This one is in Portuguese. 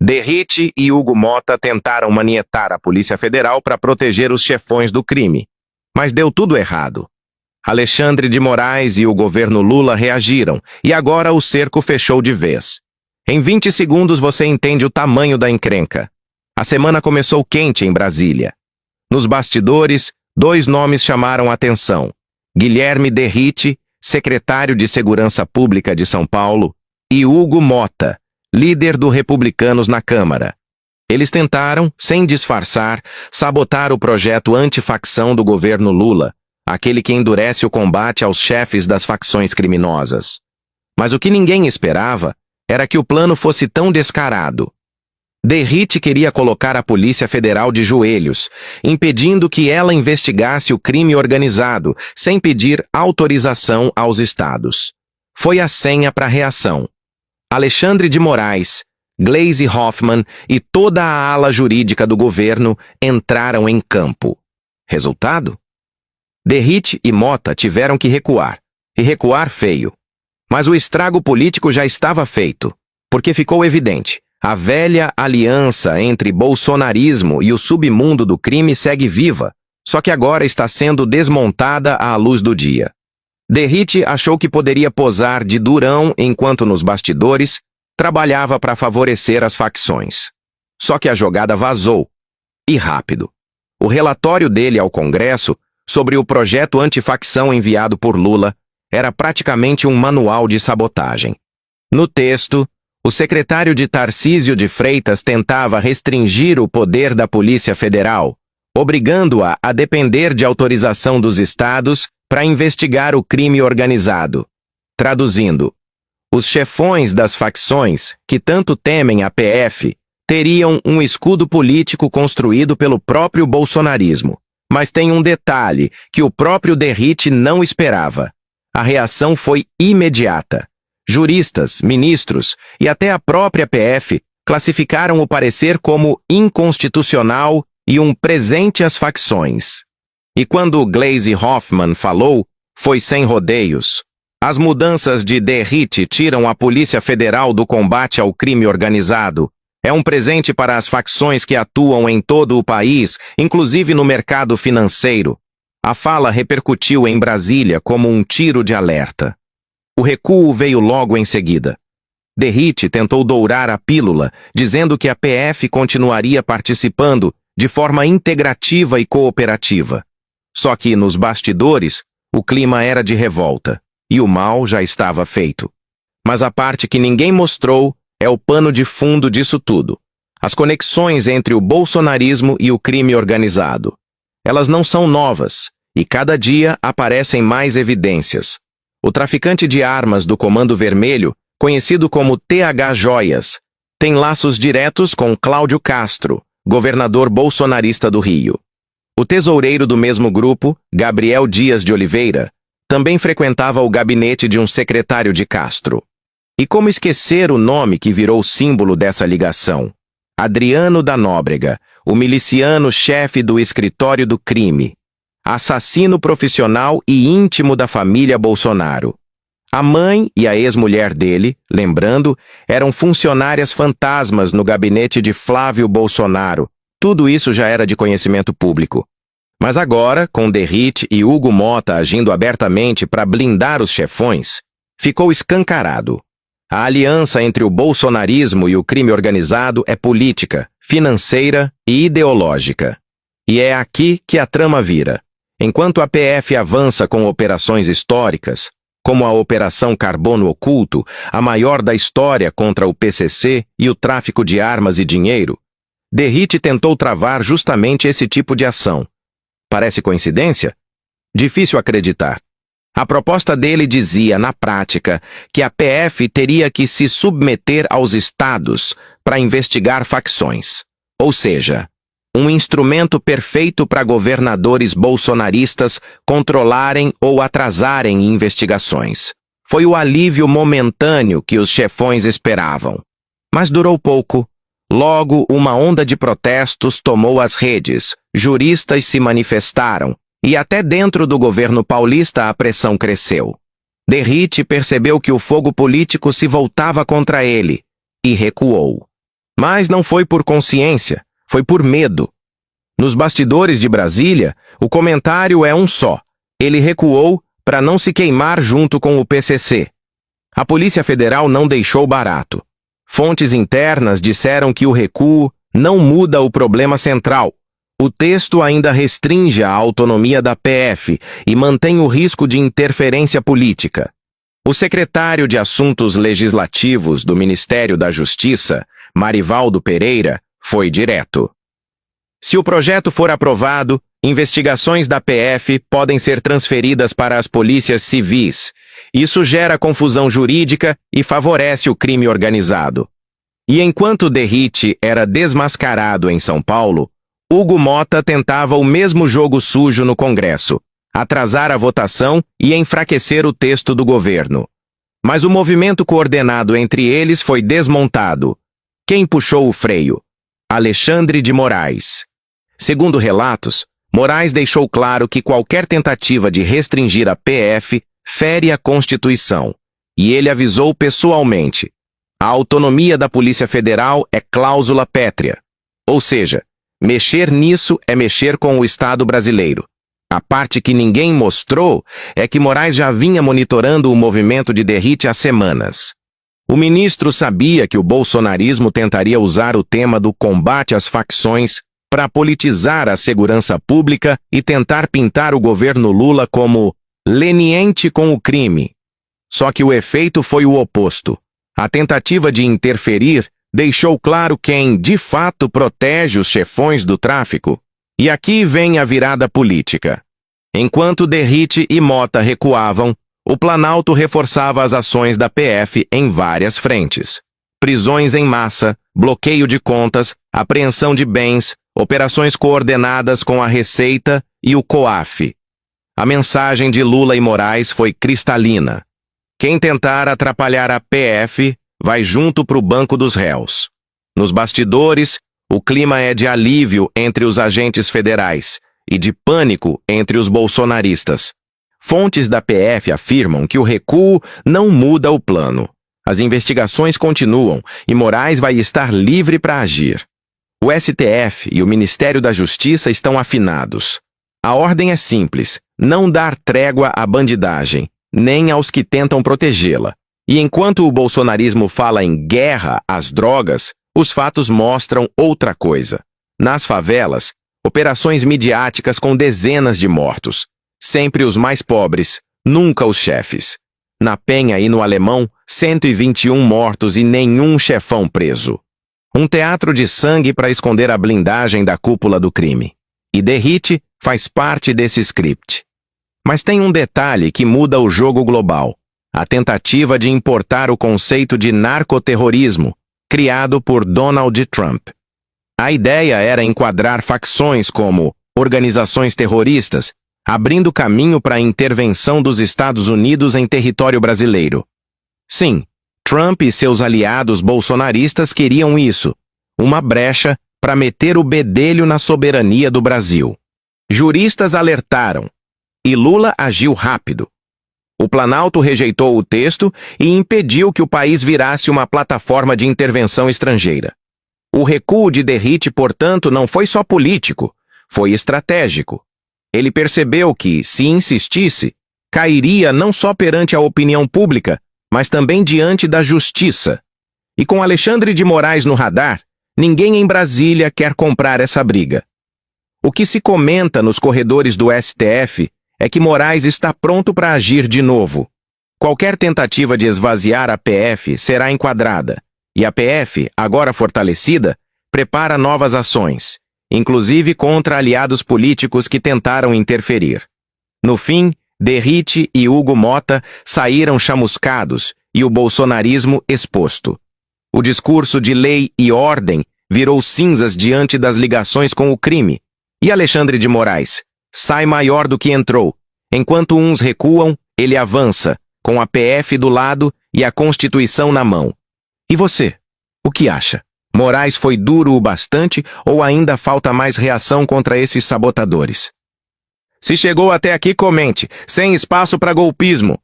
Derrite e Hugo Motta tentaram manietar a Polícia Federal para proteger os chefões do crime, mas deu tudo errado. Alexandre de Moraes e o governo Lula reagiram, e agora o cerco fechou de vez. Em 20 segundos você entende o tamanho da encrenca. A semana começou quente em Brasília. Nos bastidores, 2 nomes chamaram a atenção: Guilherme Derrite, secretário de Segurança Pública de São Paulo, e Hugo Motta, líder do Republicanos na Câmara. Eles tentaram, sem disfarçar, sabotar o projeto antifacção do governo Lula, aquele que endurece o combate aos chefes das facções criminosas. Mas o que ninguém esperava era que o plano fosse tão descarado. Derrite queria colocar a Polícia Federal de joelhos, impedindo que ela investigasse o crime organizado, sem pedir autorização aos estados. Foi a senha para a reação. Alexandre de Moraes, Gleisi Hoffmann e toda a ala jurídica do governo entraram em campo. Resultado? Derrite e Motta tiveram que recuar, e recuar feio. Mas o estrago político já estava feito, porque ficou evidente: a velha aliança entre bolsonarismo e o submundo do crime segue viva, só que agora está sendo desmontada à luz do dia. Derrite achou que poderia posar de durão enquanto nos bastidores trabalhava para favorecer as facções. Só que a jogada vazou, e rápido. O relatório dele ao Congresso sobre o projeto antifacção enviado por Lula era praticamente um manual de sabotagem. No texto, o secretário de Tarcísio de Freitas tentava restringir o poder da Polícia Federal, obrigando-a a depender de autorização dos estados para investigar o crime organizado. Traduzindo, os chefões das facções, que tanto temem a PF, teriam um escudo político construído pelo próprio bolsonarismo. Mas tem um detalhe que o próprio Derrite não esperava. A reação foi imediata. Juristas, ministros e até a própria PF classificaram o parecer como inconstitucional e um presente às facções. E quando Gleisi Hoffmann falou, foi sem rodeios. As mudanças de Derrite tiram a Polícia Federal do combate ao crime organizado. É um presente para as facções que atuam em todo o país, inclusive no mercado financeiro. A fala repercutiu em Brasília como um tiro de alerta. O recuo veio logo em seguida. Derrite tentou dourar a pílula, dizendo que a PF continuaria participando de forma integrativa e cooperativa. Só que, nos bastidores, o clima era de revolta, e o mal já estava feito. Mas a parte que ninguém mostrou é o pano de fundo disso tudo: as conexões entre o bolsonarismo e o crime organizado. Elas não são novas, e cada dia aparecem mais evidências. O traficante de armas do Comando Vermelho, conhecido como TH Joias, tem laços diretos com Cláudio Castro, governador bolsonarista do Rio. O tesoureiro do mesmo grupo, Gabriel Dias de Oliveira, também frequentava o gabinete de um secretário de Castro. E como esquecer o nome que virou símbolo dessa ligação? Adriano da Nóbrega, o miliciano-chefe do escritório do crime. Assassino profissional e íntimo da família Bolsonaro. A mãe e a ex-mulher dele, lembrando, eram funcionárias fantasmas no gabinete de Flávio Bolsonaro. Tudo isso já era de conhecimento público. Mas agora, com Derrite e Hugo Motta agindo abertamente para blindar os chefões, ficou escancarado. A aliança entre o bolsonarismo e o crime organizado é política, financeira e ideológica. E é aqui que a trama vira. Enquanto a PF avança com operações históricas, como a Operação Carbono Oculto, a maior da história contra o PCC e o tráfico de armas e dinheiro, Derrite tentou travar justamente esse tipo de ação. Parece coincidência? Difícil acreditar. A proposta dele dizia, na prática, que a PF teria que se submeter aos estados para investigar facções. Ou seja, um instrumento perfeito para governadores bolsonaristas controlarem ou atrasarem investigações. Foi o alívio momentâneo que os chefões esperavam. Mas durou pouco. Logo, uma onda de protestos tomou as redes, juristas se manifestaram, e até dentro do governo paulista a pressão cresceu. Derrite percebeu que o fogo político se voltava contra ele, e recuou. Mas não foi por consciência, foi por medo. Nos bastidores de Brasília, o comentário é um só. Ele recuou para não se queimar junto com o PCC. A Polícia Federal não deixou barato. Fontes internas disseram que o recuo não muda o problema central. O texto ainda restringe a autonomia da PF e mantém o risco de interferência política. O secretário de Assuntos Legislativos do Ministério da Justiça, Marivaldo Pereira, foi direto. Se o projeto for aprovado, investigações da PF podem ser transferidas para as polícias civis. Isso gera confusão jurídica e favorece o crime organizado. E enquanto Derrite era desmascarado em São Paulo, Hugo Motta tentava o mesmo jogo sujo no Congresso, atrasar a votação e enfraquecer o texto do governo. Mas o movimento coordenado entre eles foi desmontado. Quem puxou o freio? Alexandre de Moraes. Segundo relatos, Moraes deixou claro que qualquer tentativa de restringir a PF fere a Constituição, e ele avisou pessoalmente: a autonomia da Polícia Federal é cláusula pétrea. Ou seja, mexer nisso é mexer com o Estado brasileiro. A parte que ninguém mostrou é que Moraes já vinha monitorando o movimento de Derrite há semanas. O ministro sabia que o bolsonarismo tentaria usar o tema do combate às facções para politizar a segurança pública e tentar pintar o governo Lula como leniente com o crime. Só que o efeito foi o oposto. A tentativa de interferir deixou claro quem, de fato, protege os chefões do tráfico. E aqui vem a virada política. Enquanto Derrite e Motta recuavam, o Planalto reforçava as ações da PF em várias frentes. Prisões em massa, bloqueio de contas, apreensão de bens, operações coordenadas com a Receita e o COAF. A mensagem de Lula e Moraes foi cristalina. Quem tentar atrapalhar a PF vai junto para o banco dos réus. Nos bastidores, o clima é de alívio entre os agentes federais e de pânico entre os bolsonaristas. Fontes da PF afirmam que o recuo não muda o plano. As investigações continuam e Moraes vai estar livre para agir. O STF e o Ministério da Justiça estão afinados. A ordem é simples: não dar trégua à bandidagem, nem aos que tentam protegê-la. E enquanto o bolsonarismo fala em guerra às drogas, os fatos mostram outra coisa. Nas favelas, operações midiáticas com dezenas de mortos. Sempre os mais pobres, nunca os chefes. Na Penha e no Alemão, 121 mortos e nenhum chefão preso. Um teatro de sangue para esconder a blindagem da cúpula do crime. E Derrite faz parte desse script. Mas tem um detalhe que muda o jogo global: a tentativa de importar o conceito de narcoterrorismo, criado por Donald Trump. A ideia era enquadrar facções como organizações terroristas, abrindo caminho para a intervenção dos Estados Unidos em território brasileiro. Sim, Trump e seus aliados bolsonaristas queriam isso, uma brecha para meter o bedelho na soberania do Brasil. Juristas alertaram, e Lula agiu rápido. O Planalto rejeitou o texto e impediu que o país virasse uma plataforma de intervenção estrangeira. O recuo de Derrite, portanto, não foi só político, foi estratégico. Ele percebeu que, se insistisse, cairia não só perante a opinião pública, mas também diante da justiça. E com Alexandre de Moraes no radar, ninguém em Brasília quer comprar essa briga. O que se comenta nos corredores do STF é que Moraes está pronto para agir de novo. Qualquer tentativa de esvaziar a PF será enquadrada, e a PF, agora fortalecida, prepara novas ações, inclusive contra aliados políticos que tentaram interferir. No fim, Derrite e Hugo Motta saíram chamuscados e o bolsonarismo exposto. O discurso de lei e ordem virou cinzas diante das ligações com o crime. E Alexandre de Moraes sai maior do que entrou. Enquanto uns recuam, ele avança, com a PF do lado e a Constituição na mão. E você? O que acha? Moraes foi duro o bastante ou ainda falta mais reação contra esses sabotadores? Se chegou até aqui, comente, sem espaço para golpismo.